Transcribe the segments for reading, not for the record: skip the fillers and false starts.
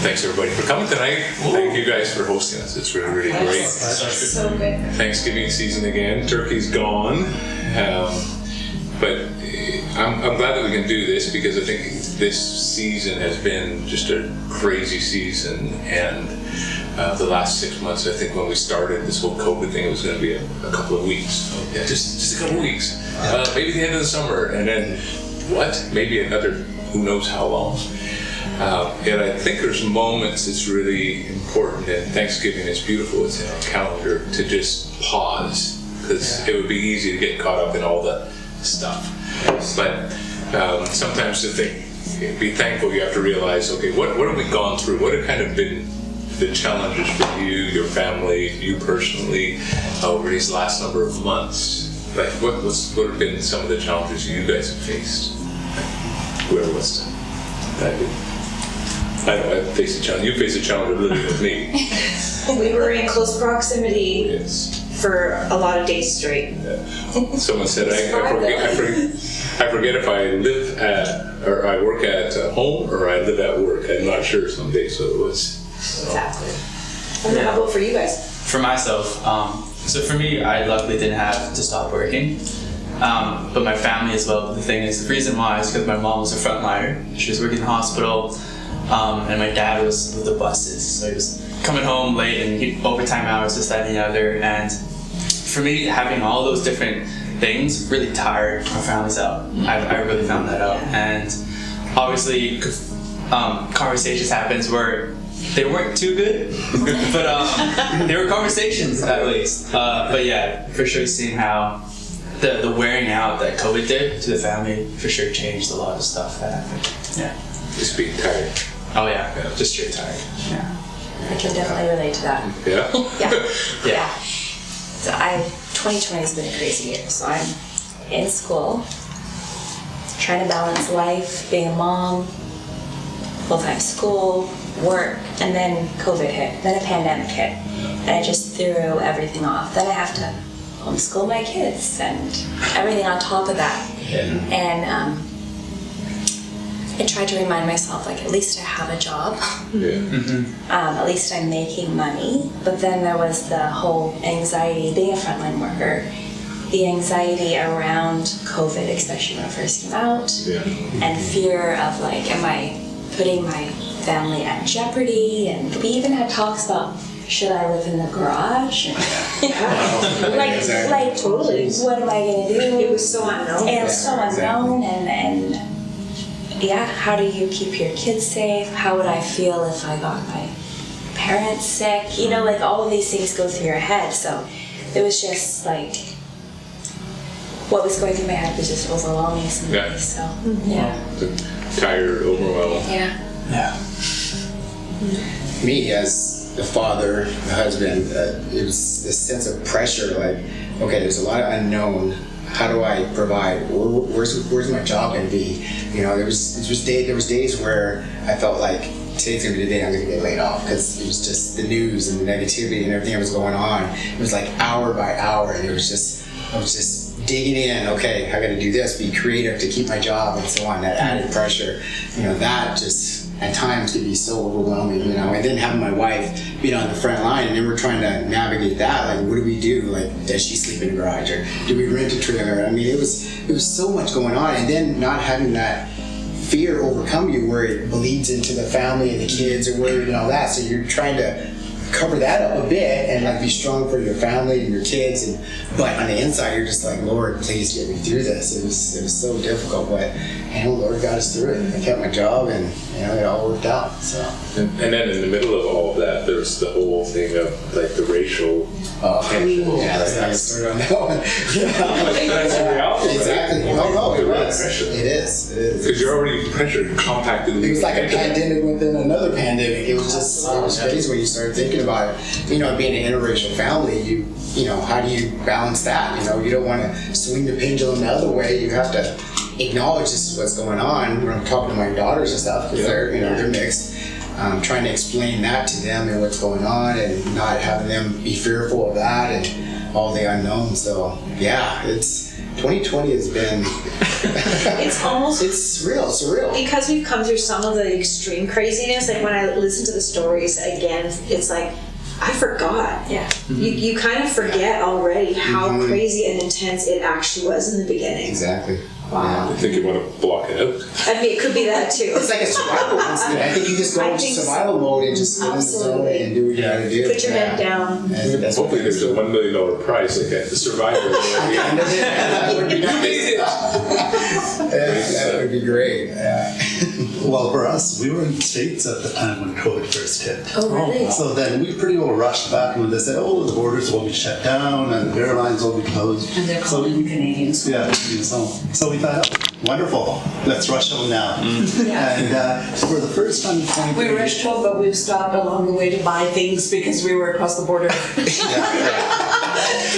Thanks everybody for coming tonight. Thank you guys for hosting us. It's really, really great. So good. Thanksgiving season again. Turkey's gone. But I'm glad that we can do this because I think this season has been just a crazy season. And the last 6 months, I think when we started this whole COVID thing, it was going to be a couple of weeks. So, yeah, just a couple of weeks. Maybe the end of the summer. And then maybe another who knows how long. And I think there's moments it's really important, and Thanksgiving is beautiful, it's in our calendar, to just pause, because it would be easy to get caught up in all the stuff. But sometimes be thankful, you have to realize, okay, what have we gone through? What have kind of been the challenges for you, your family, you personally, over these last number of months? Like, what have been some of the challenges you guys have faced? Whoever wants to dive in. I know I faced a challenge. You faced a challenge of living with me. We were in close proximity for a lot of days straight. Yeah. Someone said I forget if I live at or I work at home or I live at work. I'm not sure some days, so it was. Exactly. And then how about for you guys? For myself, so for me, I luckily didn't have to stop working. But my family as well. But the thing is, the reason why is because my mom was a frontliner. She was working in the hospital. And my dad was with the buses, so he was coming home late and overtime hours, this, that, and the other. And for me, having all those different things really tired our families out. I really found that out. And obviously, conversations happens where they weren't too good, but they were conversations at least. But yeah, for sure, seeing how the wearing out that COVID did to the family for sure changed a lot of stuff that happened. Yeah. Just being tired. Oh yeah, just straight tired. Yeah. I can definitely relate to that. Yeah? Yeah. So 2020 has been a crazy year. So I'm in school, trying to balance life, being a mom, full-time school, work, and then COVID hit, then a pandemic hit. And I just threw everything off. Then I have to homeschool my kids and everything on top of that. Yeah. And I tried to remind myself, like, at least I have a job. Yeah. At least I'm making money. But then there was the whole anxiety, being a frontline worker, the anxiety around COVID, especially when it first came out, and fear of, like, am I putting my family at jeopardy? And we even had talks about, should I live in the garage? like totally. What am I going to do? It was so unknown. And it was so unknown, and yeah, how do you keep your kids safe? How would I feel if I got my parents sick? You know, like all of these things go through your head. So it was just like, what was going through my head was just overwhelming sometimes. So, Tired, overwhelmed. Yeah. Me as the father, the husband, it was this sense of pressure, like, okay, there's a lot of unknown. How do I provide? Where's my job going to be? You know, there was days where I felt like today's going to be the day I'm going to get laid off, because it was just the news and the negativity and everything that was going on. It was like hour by hour, and I was just digging in. Okay, I got to do this, be creative to keep my job and so on. That added pressure, you know, that just at times could be so overwhelming, you know. And then having my wife being on the front line, and then we're trying to navigate that. Like, what do we do? Like, does she sleep in the garage, or do we rent a trailer? I mean, it was so much going on, and then not having that fear overcome you, where it bleeds into the family and the kids and where and all that. So you're trying to cover that up a bit and like be strong for your family and your kids, but on the inside you're just like, Lord, please get me through this. It was so difficult, but Lord got us through it. I kept my job, and it all worked out. So and then in the middle of all of that, there's the whole thing of like the racial tension. Yeah, let's not get started on that one. That's the reality. Exactly. Right? No, it was. Pressure. It is. Because you're already pressured, compacted. It was like a pandemic within another pandemic. It was crazy when you started thinking about it. Being an interracial family, you know, how do you balance that? You don't want to swing the pendulum the other way. You have to acknowledge this is what's going on. When I'm talking to my daughters and stuff, because they're mixed. Trying to explain that to them and what's going on, and not having them be fearful of that and all the unknowns. So yeah, 2020 has been, It's almost it's surreal. because we've come through some of the extreme craziness. Like when I listen to the stories again, it's like I forgot. Yeah. You kind of forget already how crazy and intense it actually was in the beginning. Exactly. Wow. I think you want to block it out. I mean, it could be that too. It's like a survival incident. I think you just go I into think survival mode and just get in the zone Absolutely. and do what you gotta do. Put your head down. And that's Hopefully there's a $1 million prize like at the Survivor. That would be You nice. made it! That would be great. Yeah. Well, for us, we were in the States at the time when COVID first hit. Oh, really? So then we pretty well rushed back when they said, oh, the borders will be shut down and the airlines will be closed. And they're So calling Canadians. yeah, so we thought, oh, wonderful, let's rush home now. And for the first time in 2020, We rushed home, but we stopped along the way to buy things because we were across the border.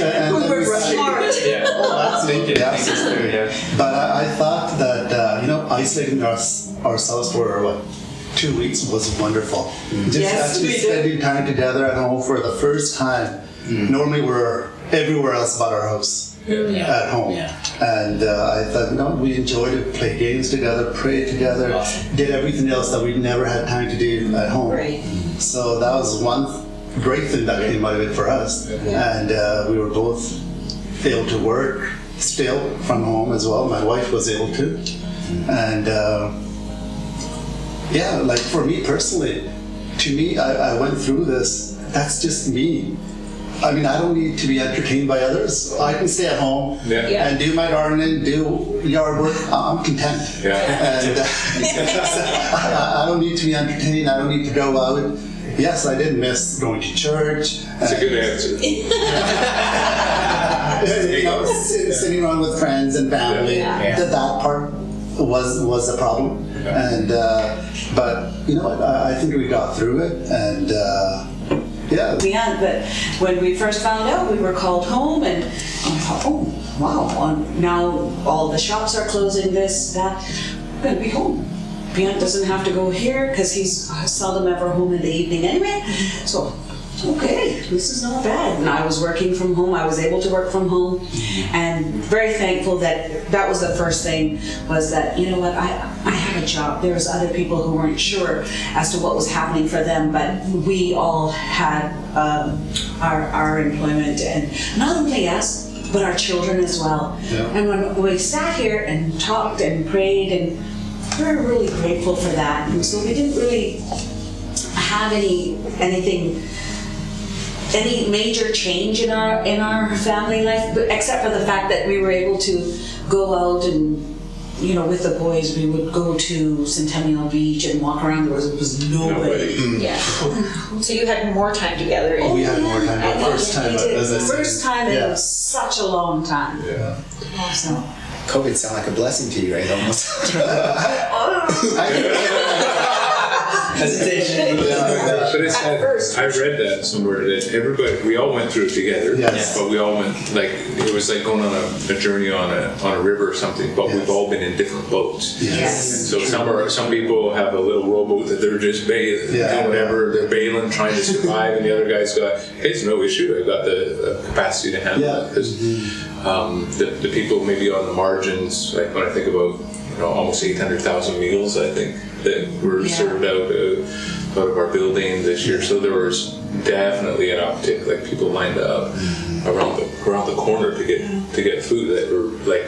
and We were we rushing. Yeah. Oh, absolutely, Yeah. absolutely. Yeah. But I thought that, isolating ourselves for 2 weeks was wonderful. Just Yes, actually we did. spending time together at home for the first time. Normally we're everywhere else but our house. At home. Yeah. And I thought, we enjoyed it, played games together, prayed together, did everything else that we'd never had time to do at home. Right. So that was one great thing that came out of it for us. And we were both able to work still from home as well. My wife was able to. And for me personally, I went through this. That's just me. I mean, I don't need to be entertained by others. I can stay at home Yeah. and do my gardening, do yard work. I'm content. Yeah. And I don't need to be entertained. I don't need to go out. Yes, I did miss going to church. That's a good answer. Sitting around with friends and family. Yeah. That part was a problem. And but you know what? I think we got through it. And Yeah, but when we first found out, we were called home, and I thought, oh, wow, now all the shops are closing, this, that. We're going to be home. Beyond doesn't have to go here because he's seldom ever home in the evening anyway. So, okay, this is not bad. And I was working from home. I was able to work from home, and very thankful that was the first thing, was that, you know what, I have a job. There was other people who weren't sure as to what was happening for them, but we all had our employment, and not only us, but our children as well. Yeah. And when we sat here and talked and prayed, and we were really grateful for that. And so we didn't really have any major change in our family life, but except for the fact that we were able to go out and, with the boys, we would go to Centennial Beach and walk around. There was nobody. Yeah. So you had more time together. we had more time. And The first time, we did. as I said. First time in such a long time. Yeah. So. COVID sounded like a blessing to you, right? Almost. Hesitation. But it's, I read that somewhere that we all went through it together. Yes. But we all went, it was like going on a journey on a river or something, but we've all been in different boats. Yes. And so some people have a little rowboat that they're just doing whatever, they're bailing, trying to survive, and the other guy's got, hey, it's no issue, I've got the capacity to handle it. Because the people maybe on the margins, like when I think about almost 800,000 meals, I think, that were served out of our building this year. So there was definitely an uptick, like people lined up around the corner to get food that were like,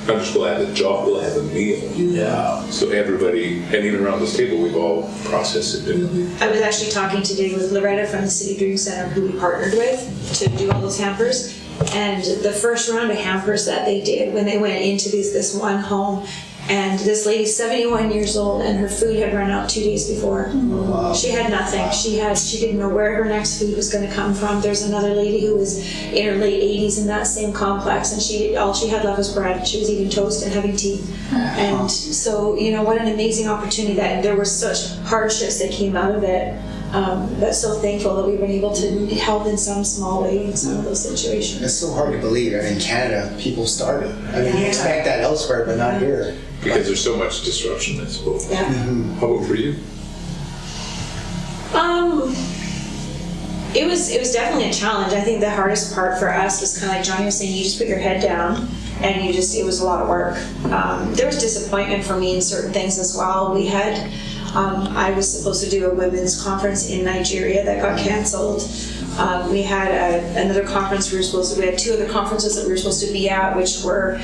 I'm just going to have a job, will I have a meal? Yeah. So everybody, and even around this table, we've all processed it differently. I was actually talking today with Loretta from the City Dream Center, who we partnered with to do all those hampers. And the first round of hampers that they did, when they went into this one home, and this lady's 71 years old, and her food had run out 2 days before. Wow. She had nothing. Wow. She didn't know where her next food was going to come from. There's another lady who was in her late 80s in that same complex, and all she had left was bread. She was eating toast and having tea. And so, what an amazing opportunity that there were such hardships that came out of it. But so thankful that we've been able to help in some small way in some of those situations. It's so hard to believe. In Canada, people started. You expect that elsewhere, but not here. Because there's so much disruption, I suppose. Yeah. How about for you? It was definitely a challenge. I think the hardest part for us was kind of like Johnny was saying, you just put your head down and it was a lot of work. There was disappointment for me in certain things as well. We had, I was supposed to do a women's conference in Nigeria that got canceled. We had another conference we had 2 other conferences that we were supposed to be at, which were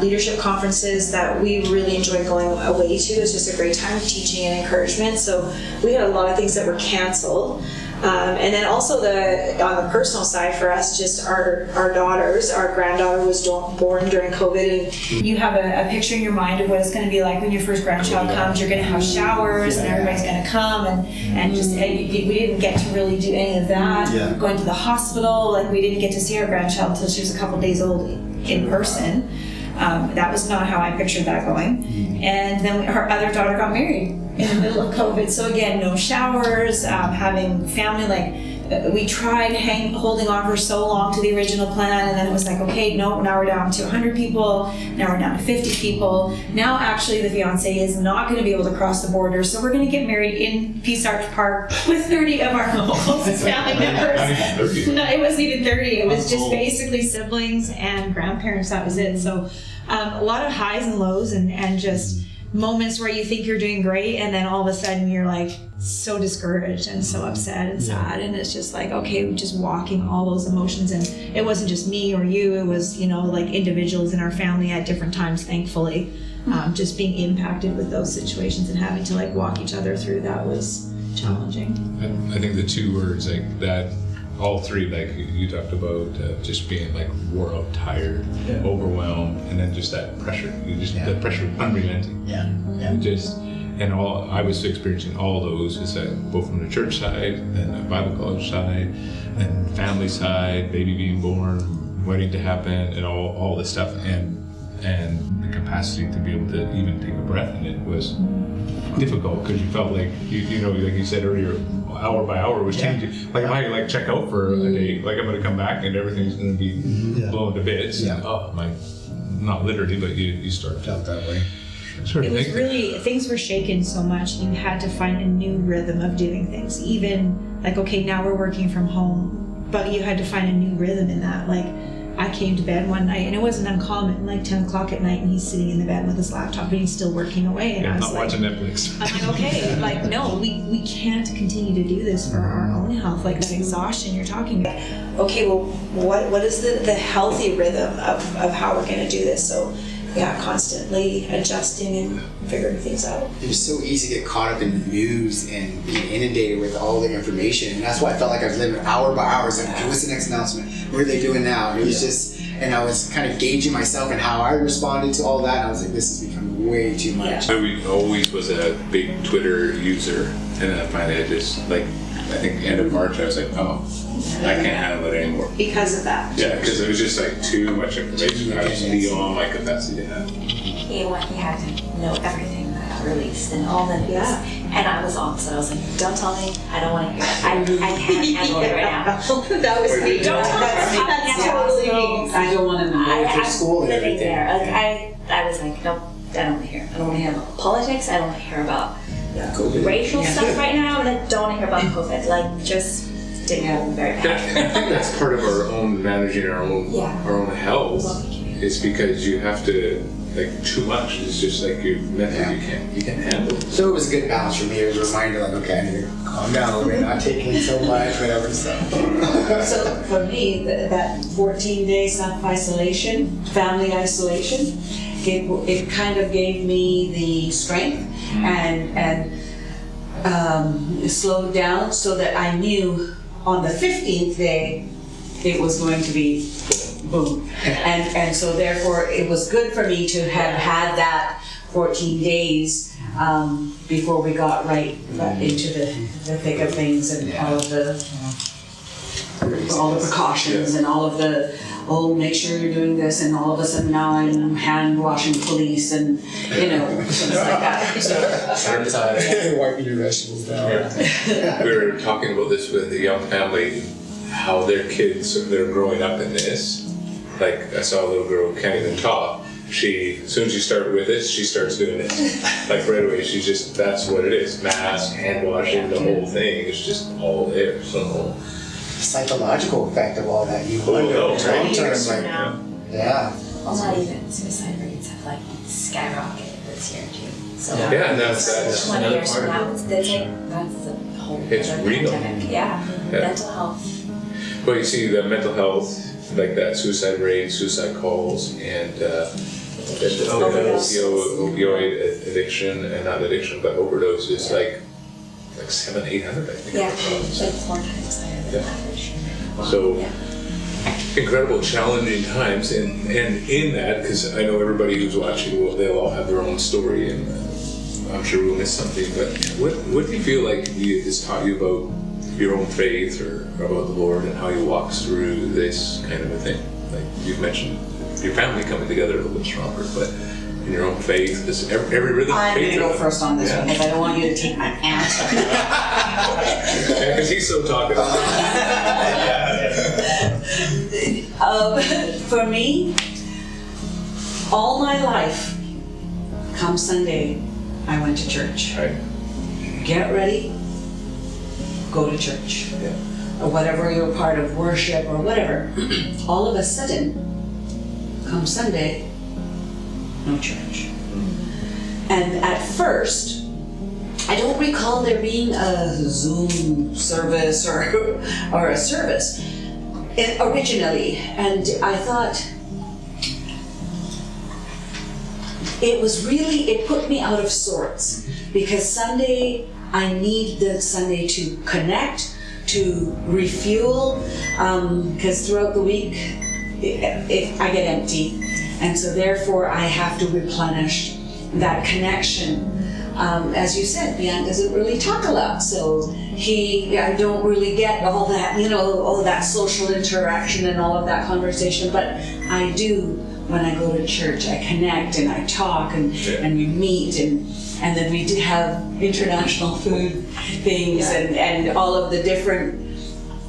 leadership conferences that we really enjoyed going away to. It was just a great time of teaching and encouragement. So we had a lot of things that were canceled. And then also on the personal side for us, just our daughters, our granddaughter was born during COVID, and you have a picture in your mind of what it's going to be like when your first grandchild comes. You're going to have showers and everybody's going to come, and we didn't get to really do any of that. Yeah. Going to the hospital, like we didn't get to see our grandchild until she was a couple days old in person. That was not how I pictured that going. And then our other daughter got married in the middle of COVID. So again, no showers, having family, we tried holding on for so long to the original plan, and then it was like, okay, no, now we're down to 100 people, now we're down to 50 people. Now actually the fiance is not going to be able to cross the border, so we're going to get married in Peace Arch Park with 30 of our closest family members. No, it wasn't even 30, it was just basically siblings and grandparents, that was it. So a lot of highs and lows and just moments where you think you're doing great, and then all of a sudden you're like so discouraged and so upset and sad, and it's just like, okay, just walking all those emotions. And it wasn't just me or you, it was, like individuals in our family at different times, thankfully, just being impacted with those situations and having to walk each other through that was challenging. I think the 2 words that all 3, you talked about, just being wore out, tired, overwhelmed, and then just that pressure. The pressure unrelenting. I was experiencing all those, both from the church side and the Bible college side, and family side, baby being born, wedding to happen, and all this stuff, and the capacity to be able to even take a breath in it was difficult, because you felt like like you said earlier, hour by hour was changing. If I check out for a day, I'm going to come back and everything's going to be blown to bits. Yeah. Not literally, but you start Felt that way. It was really, things were shaken so much, you had to find a new rhythm of doing things. Even okay, now we're working from home, but you had to find a new rhythm in that. I came to bed one night, and it wasn't uncommon, 10 o'clock at night, and he's sitting in the bed with his laptop, and he's still working away. And I was not watching Netflix. I'm okay, no, we can't continue to do this for our own health, that exhaustion you're talking about. Okay, well, what is the healthy rhythm of how we're going to do this? So, constantly adjusting and figuring things out. It was so easy to get caught up in the news and being inundated with all the information, and that's why I felt like I was living hour by hour. It's okay, what's the next announcement? What are they doing now? And it was just, and I was kind of gauging myself and how I responded to all that, and I was like, this has become way too much. I always was a big Twitter user, and then finally I just, I think end of March, I was like, I can't handle it anymore. Because of that. Yeah, because it was just too much information. I was beyond my capacity to handle. He had to know everything that got released and all the news. And I was opposite. I was like, don't tell me. I don't want to hear it. I can't handle it right now. That was me. Don't tell me. That's totally me. I don't want to know. After school and living everything. there. I was like, nope, I don't want to hear. I don't want to hear about politics. I don't want to hear about COVID. racial stuff right now. And I don't want to hear about COVID. Just didn't very I bad. think that's part of our own managing our own health. Is because you have to too much. It's just you're mentally you can't handle it. So it was a good balance for me. It was a reminder, okay, I need to calm down a little bit, not taking so much, whatever. So for me, that 14-day self-isolation, family isolation, it kind of gave me the strength and slowed down so that I knew on the 15th day it was going to be boom. And so therefore it was good for me to have had that 14 days before we got right into the thick of things and all the precautions and all of the make sure you're doing this, and all of a sudden now I'm hand washing police and things like that. Wiping your vegetables down. We were talking about this with a young family, how their kids, they're growing up in this. I saw a little girl who can't even talk. As soon as you start with this, she starts doing it. Right away, that's what it is. Mask, hand washing, the whole thing is just all there. So psychological effect of all that. You wonder no, long 20 term, years from like, now, yeah. well, not even suicide rates have like skyrocketed this year too. So Yeah, and that's 20 another years from part now, of it's that's the whole It's other real. pandemic. Yeah. Mental health. Well, you see the mental health, like that, suicide rate, suicide calls, and opioid addiction, and not addiction, but overdose is like 700-800, I think. Yeah, like 4 times higher than average. So Yeah. incredible, challenging times, and in that, because I know everybody who's watching, well, they'll all have their own story, and I'm sure we'll miss something. But what do you feel like has taught you about your own faith or about the Lord and how He walks through this kind of a thing? Like you've mentioned, your family coming together a little bit stronger, but in your own faith, because every rhythm. I'm going to go rhythm. first on this one because I don't want you to take my answer. Because he's so talkative. For me, all my life, come Sunday, I went to church. Right. Get ready, go to church. Yeah. Or whatever you're part of, worship or whatever. All of a sudden, come Sunday, no church. And at first, I don't recall there being a Zoom service or a service originally. And I thought, it put me out of sorts. Because Sunday, I need the Sunday to connect, to refuel, because throughout the week, I get empty. And so therefore, I have to replenish that connection. As you said, Bian doesn't really talk a lot, so I don't really get all that, all that social interaction and all of that conversation, but I do when I go to church. I connect and I talk and we meet and then we did have international food things and all of the different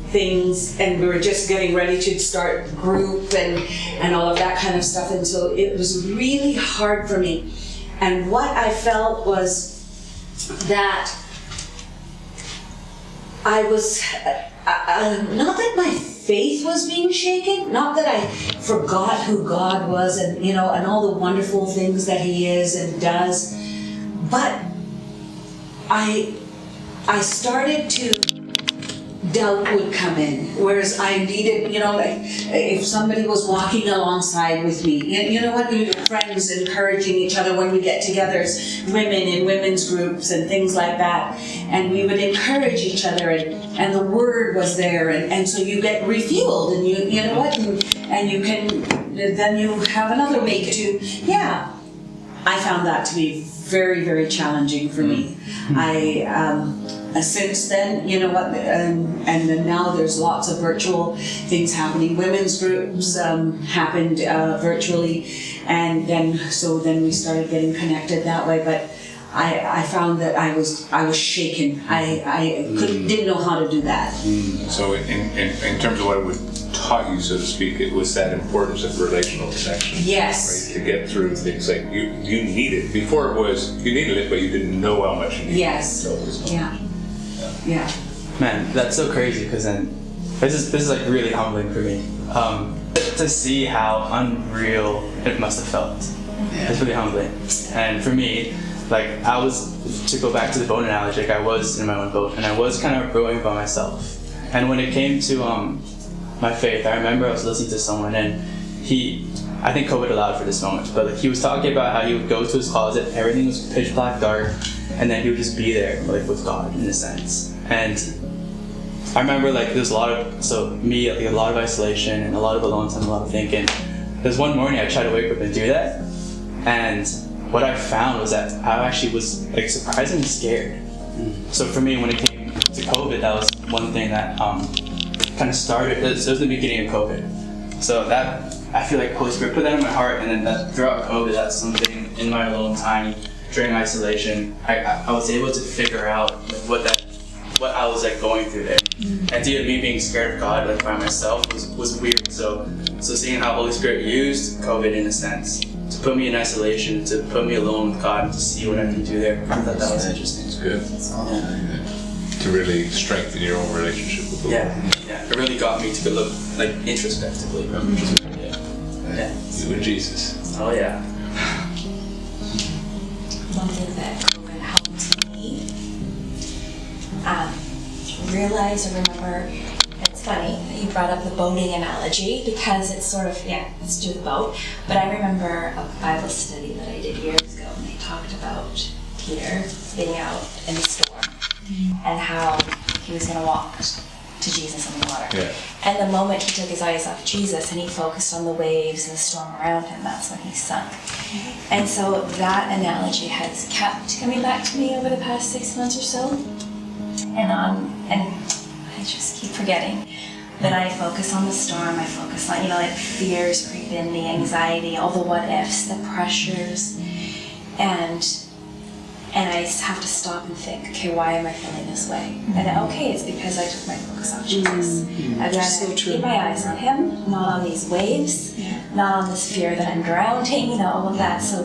things, and we were just getting ready to start group and all of that kind of stuff, and so it was really hard for me. And what I felt was that I was, not that my faith was being shaken, not that I forgot who God was and all the wonderful things that He is and does, but I started to, doubt would come in, whereas I needed, like if somebody was walking alongside with me, friends encouraging each other when we get together as women in women's groups and things like that, and we would encourage each other, and the word was there, and so you get refueled, and and you can, then you have another week to, I found that to be very, very challenging for me. Since then, and then now there's lots of virtual things happening. Women's groups happened virtually, and then we started getting connected that way. But I found that I was shaken. I didn't know how to do that. So in terms of what it would taught you, so to speak, it was that importance of relational connection. Yes. Right? To get through things like you need it. Before it was you needed it, but you didn't know how much you needed. Yes. So it was, Yeah. Man, that's so crazy because then this is like really humbling for me to see how unreal it must have felt. It's really humbling. And for me, like I was, to go back to the boat analogy, like I was in my own boat and I was kind of rowing by myself. And when it came to my faith, I remember I was listening to someone and I think COVID allowed for this moment, but like, he was talking about how he would go to his closet, everything was pitch black dark, and then he would just be there, like with God in a sense. And I remember like there's a lot of isolation and a lot of alone time, a lot of thinking. There's one morning I tried to wake up and do that, and what I found was that I actually was like surprisingly scared. So for me, when it came to COVID, that was one thing that kind of started. It was the beginning of COVID. So that, I feel like Holy Spirit put that in my heart, and then that throughout COVID, that's something in my alone time during isolation, I was able to figure out like, what I was like going through there. And even me being scared of God like by myself was weird. So seeing how Holy Spirit used COVID in a sense to put me in isolation, to put me alone with God, and to see what I can do there, I thought that was interesting. It's good. to really strengthen your own relationship with the Lord. Yeah. It really got me to look like introspectively. Yeah. You and Jesus. Oh yeah. One thing that COVID helped me realize or remember, it's funny that you brought up the boating analogy because it's sort of, let's do the boat. But I remember a Bible study that I did years ago and they talked about Peter being out in the storm and how he was going to walk to Jesus in the water. Yeah. And the moment he took his eyes off Jesus and he focused on the waves and the storm around him, that's when he sunk. And so that analogy has kept coming back to me over the past 6 months or so. And I just keep forgetting that I focus on the storm, I focus on, like fears creep in, the anxiety, all the what ifs, the pressures, and I just have to stop and think, okay, why am I feeling this way? And okay, it's because I took my focus off Jesus. I've got to keep my eyes on him, not on these waves, not on this fear that I'm drowning, all of that. So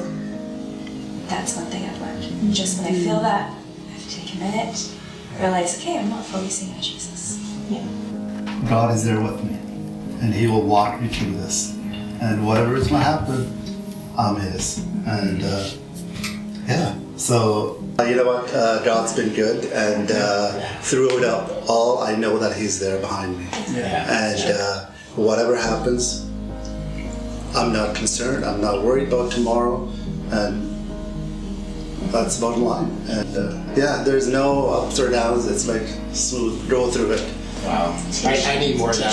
that's one thing I've learned. Just when I feel that, I have to take a minute, realize, okay, I'm not focusing on Jesus. God is there with me, and He will walk me through this. And whatever is going to happen, I'm His. And so you know what? God's been good, and through it all, I know that He's there behind me. And whatever happens, I'm not concerned. I'm not worried about tomorrow, and that's the bottom line. And there's no ups or downs. It's like smooth. Go through it. Wow. I need more of that.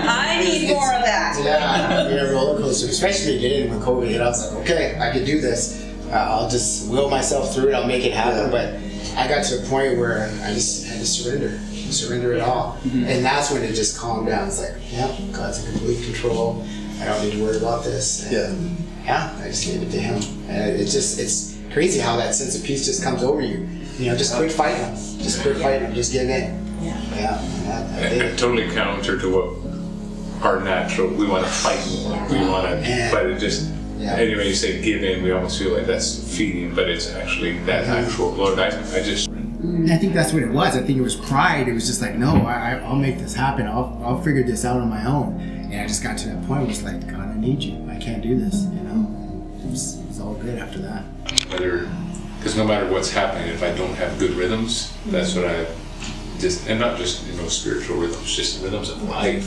I need more of that. Yeah, roller coaster, especially getting when COVID hit. I was like, okay, I can do this. I'll just will myself through it. I'll make it happen. But I got to a point where I just had to surrender it all. And that's when it just calmed down. It's like, God's in complete control. I don't need to worry about this. And I just gave it to Him. And it's crazy how that sense of peace just comes over you. Just quit fighting. Just quit fighting. Just give in. And totally counter to what our natural, we want to fight, we want to, but it just, anyway, you say give in, we almost feel like that's feeding, but it's actually that actual, Lord, I just. And I think that's what it was. I think it was pride. It was just like, no, I'll make this happen. I'll figure this out on my own. And I just got to that point where it's like, God, I need you. I can't do this, It was all good after that. Because no matter what's happening, if I don't have good rhythms, that's what and not just spiritual rhythms, just rhythms of life,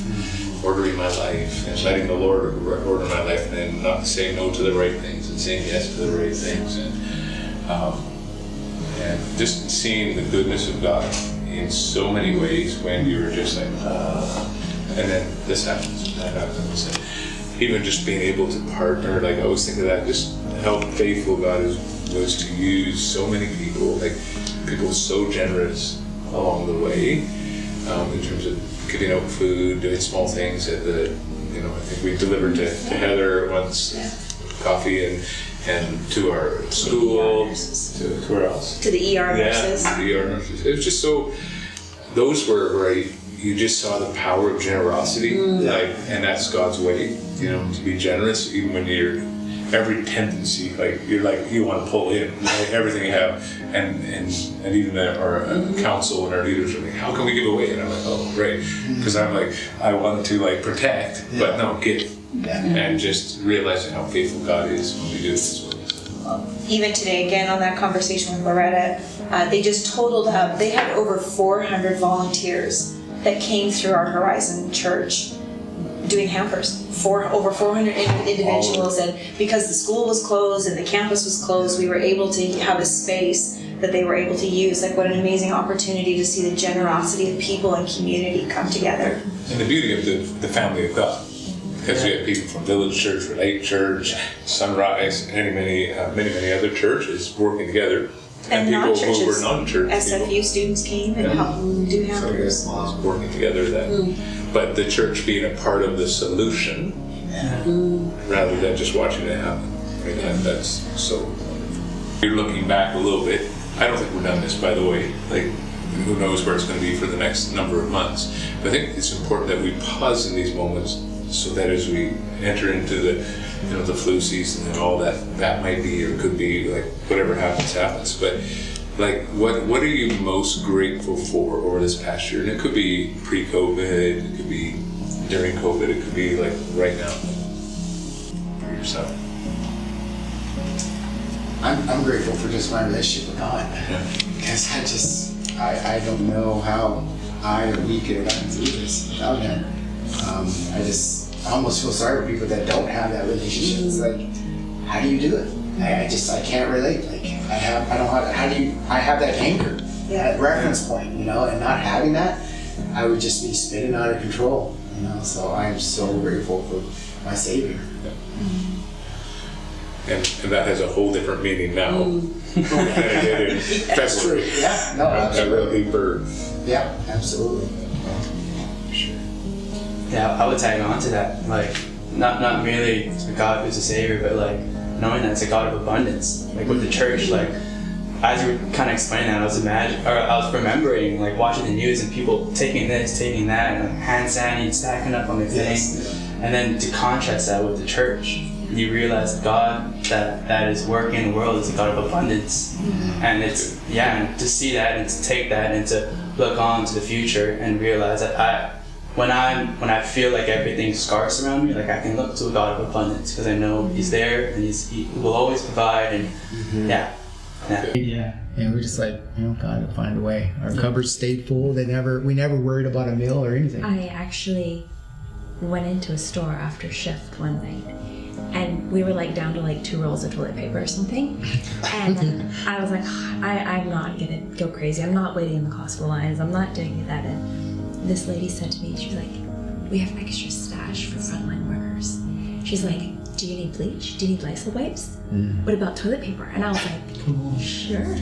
ordering my life and letting the Lord order my life, and then not saying no to the right things and saying yes to the right things, and just seeing the goodness of God in so many ways when you're just like, and then this happens, and that happens, and even just being able to partner, like I always think of that, just how faithful God was to use so many people, like people so generous along the way, in terms of giving out food, doing small things at the, I think we delivered to Heather once coffee and to our school, to where else? To the ER nurses. Yeah, to the ER nurses. It was just so, those were where you just saw the power of generosity, and that's God's way, to be generous, even when you're, every tendency, you want to pull in everything you have, and even our council and our leaders are like, how can we give away? And I'm like, oh, great, because I'm like, I want to protect, but no, give, and just realizing how faithful God is when we do this way. Even today, again, on that conversation with Loretta, they just totaled up, they had over 400 volunteers that came through our Horizon Church doing hampers for over 400 individuals, and because the school was closed and the campus was closed, we were able to have a space that they were able to use. Like, what an amazing opportunity to see the generosity of people and community come together. And the beauty of the family of God, because you have people from Village Church, Relate Church, Sunrise, many other churches working together. And people who were non-church SFU people. Students came and helped them do hampers. So working together but the church being a part of the solution rather than just watching it happen. That's so wonderful. You're looking back a little bit. I don't think we're done this, by the way. Who knows where it's going to be for the next number of months. But I think it's important that we pause in these moments so that as we enter into the flu season and all that might be or could be, whatever happens. But Like, what are you most grateful for over this past year? And it could be pre-COVID, it could be during COVID, it could be like right now for yourself. I'm grateful for just my relationship with God. Because I don't know how I or we could have gotten through this without Him. I almost feel sorry for people that don't have that relationship. It's like, how do you do it? I can't relate. Like, I have that anchor, that reference point, and not having that, I would just be spinning out of control, So I am so grateful for my Savior. And that has a whole different meaning now than it did in February. Yeah, no, absolutely. Yeah, absolutely. Sure. Yeah, I would tag on to that. Like, not merely a God who's a Savior, but like knowing that it's a God of abundance. Like with the church, like as you were kind of explaining that, I was remembering like watching the news and people taking this, taking that, and like hand sanitizer stacking up on the thing, and then to contrast that with the church. You realize God that is working in the world is a God of abundance, and it's and to see that and to take that and to look on to the future and realize that when I feel like everything's scarce around me, like I can look to a God of abundance because I know He's there and He will always provide and Yeah, we're just like, God will find a way. Our cupboards stayed full. We never worried about a meal or anything. I actually went into a store after shift one night, and we were like down to like 2 rolls of toilet paper or something. And I was like, I'm not gonna go crazy. I'm not waiting in the Costco lines. I'm not doing that. And this lady said to me, she's like, we have extra stash for frontline workers. She's like, do you need bleach? Do you need Lysol wipes? What about toilet paper? And I was like, sure.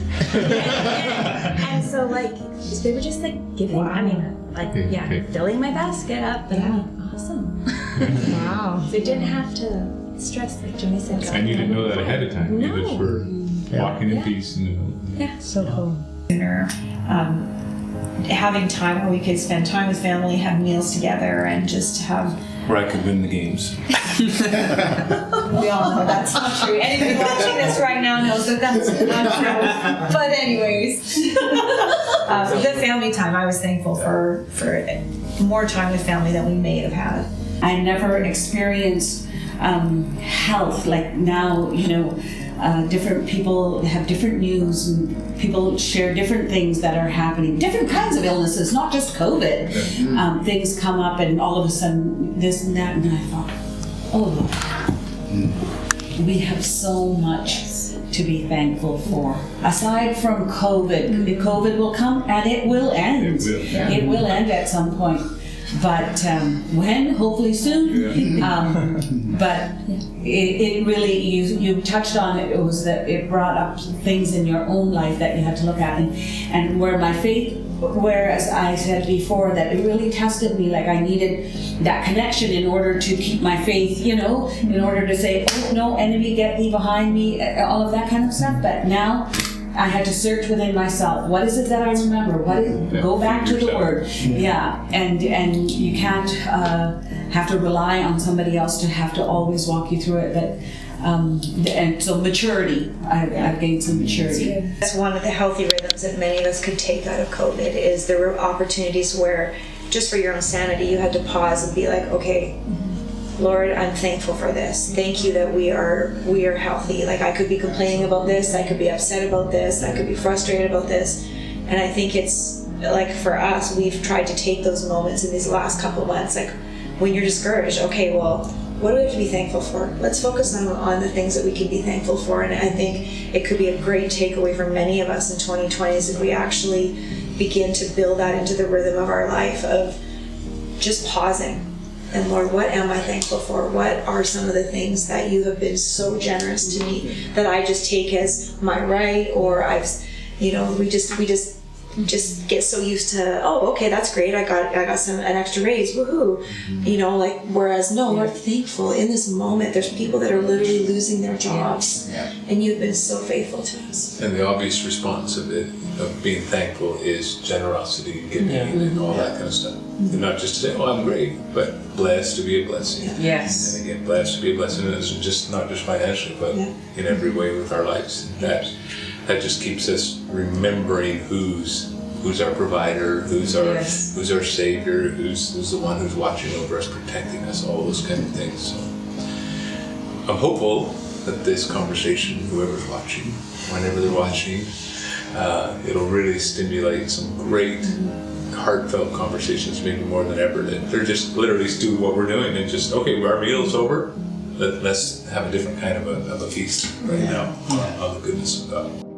And so like, they were just like giving, filling my basket up. And I'm like, awesome. Wow. So I didn't have to stress, like Jimmy said. And you didn't know that ahead of time. No. You just were walking in peace. Yeah. So cool. Having time where we could spend time with family, have meals together, and just have. Where I could win the games. We all know that's not true. Anybody watching this right now knows that that's not true. But anyways, the family time. I was thankful for more time with family than we may have had. I never experienced health like now. Different people have different news, and people share different things that are happening. Different kinds of illnesses, not just COVID. Things come up, and all of a sudden this and that, and I thought, we have so much to be thankful for. Aside from COVID, COVID will come and it will end. It will end at some point. But when? Hopefully soon. But it really, you touched on it, it was that it brought up things in your own life that you had to look at. And where my faith, whereas I said before that it really tested me, like I needed that connection in order to keep my faith, in order to say, oh no, enemy, get thee behind me, all of that kind of stuff. But now, I had to search within myself. What is it that I remember? Go back to the Word. And you can't have to rely on somebody else to have to always walk you through it. But and so maturity. I've gained some maturity. That's one of the healthy rhythms that many of us could take out of COVID. Is there were opportunities where, just for your own sanity, you had to pause and be like, okay. Lord, I'm thankful for this. Thank you that we are healthy. Like I could be complaining about this, I could be upset about this, I could be frustrated about this. And I think it's like for us, we've tried to take those moments in these last couple of months, like when you're discouraged, okay, well, what do we have to be thankful for? Let's focus on the things that we can be thankful for. And I think it could be a great takeaway for many of us in 2020 is if we actually begin to build that into the rhythm of our life of just pausing. And Lord, what am I thankful for? What are some of the things that you have been so generous to me that I just take as my right, or we just get so used to, oh, okay, that's great. I got an extra raise, woohoo. Whereas no, Lord, thankful in this moment. There's people that are literally losing their jobs, and you've been so faithful to us. And the obvious response of being thankful is generosity, giving, and all that kind of stuff. And not just to say, oh, I'm great, but blessed to be a blessing. Yes. And again, blessed to be a blessing, and it's just not just financially, but in every way with our lives. that just keeps us remembering who's our provider, who's our savior, who's the one who's watching over us, protecting us, all those kind of things. So I'm hopeful that this conversation, whoever's watching, whenever they're watching, it'll really stimulate some great heartfelt conversations, maybe more than ever, that they're just literally do what we're doing and just, okay, our meal's over, let's have a different kind of a feast right now on the goodness of God.